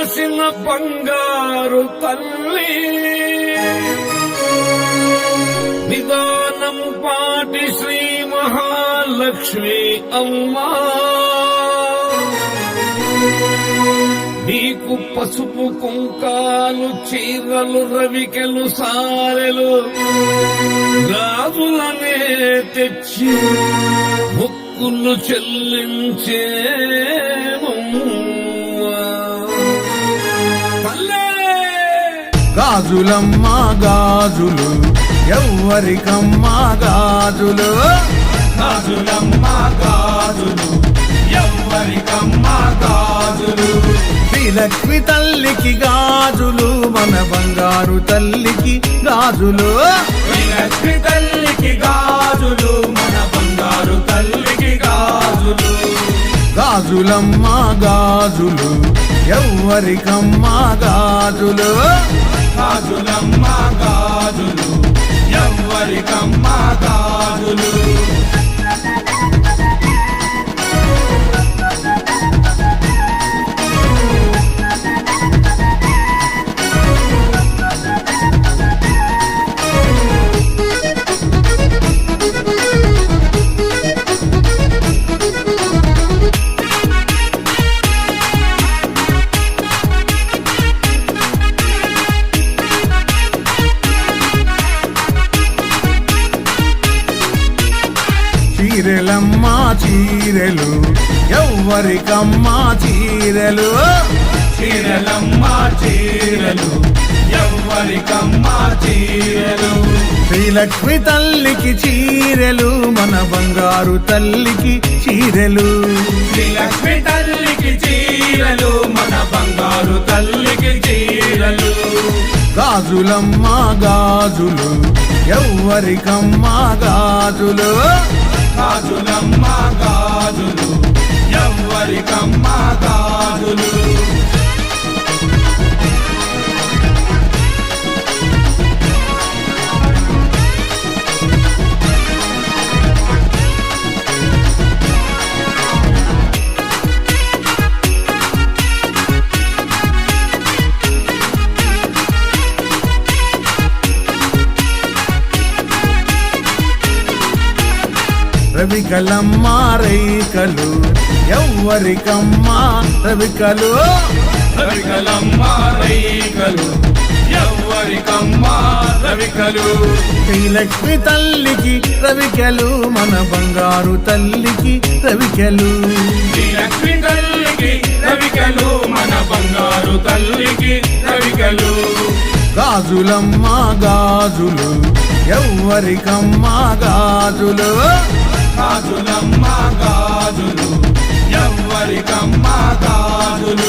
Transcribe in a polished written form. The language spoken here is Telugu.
కాసిన బంగారు తల్లి నిదానం పాటి శ్రీ మహాలక్ష్మి అమ్మా నీకు పసుపు కుంకాలు చీరలు రవికెలు సారెలు గాజులనే తెచ్చి మొక్కులు చెల్లించే గాజులమ్మా గాజులు ఎవ్వరికమ్మా గాజులు గాజులమ్మా గాజులు ఎవ్వరికమ్మా గాజులు శ్రీలక్ష్మి తల్లికి గాజులు మన బంగారు తల్లికి గాజులు శ్రీలక్ష్మి తల్లికి గాజులు మన బంగారు తల్లికి గాజులు గాజులమ్మా గాజులు ఎవ్వరికమ్మా గాజులు గాజులమ్మా గాజులు ఎవ్వరికమ్మా గాజులు చీరెలమ్మా చీరెలు ఎవ్వరికమ్మా చీరెలు చీరలమ్మా చీరలు ఎవ్వరికమ్మా చీరలు శ్రీలక్ష్మి తల్లికి చీరెలు మన బంగారు తల్లికి చీరెలు శ్రీలక్ష్మి తల్లికి చీరలు మన బంగారు తల్లికి చీరలు గాజులమ్మా గాజులు ఎవ్వరికమ్మా గాజులు గాజులమ్మా గాజులు ఎవ్వరికమ్మా గాజులు రవికలమ్మా రైకలు ఎవ్వరికమ్మా రవికలు రవికలమ్మా రైకలు ఎవ్వరికమ్మా రవికలు శ్రీలక్ష్మి తల్లికి రవికలు మన బంగారు తల్లికి రవికలు శ్రీలక్ష్మి తల్లికి రవికలు మన బంగారు తల్లికి రవికలు గాజులమ్మా గాజులు ఎవ్వరికమ్మా గాజులు గాజులమ్మా గాజులు ఎవ్వరికమ్మా గాజులు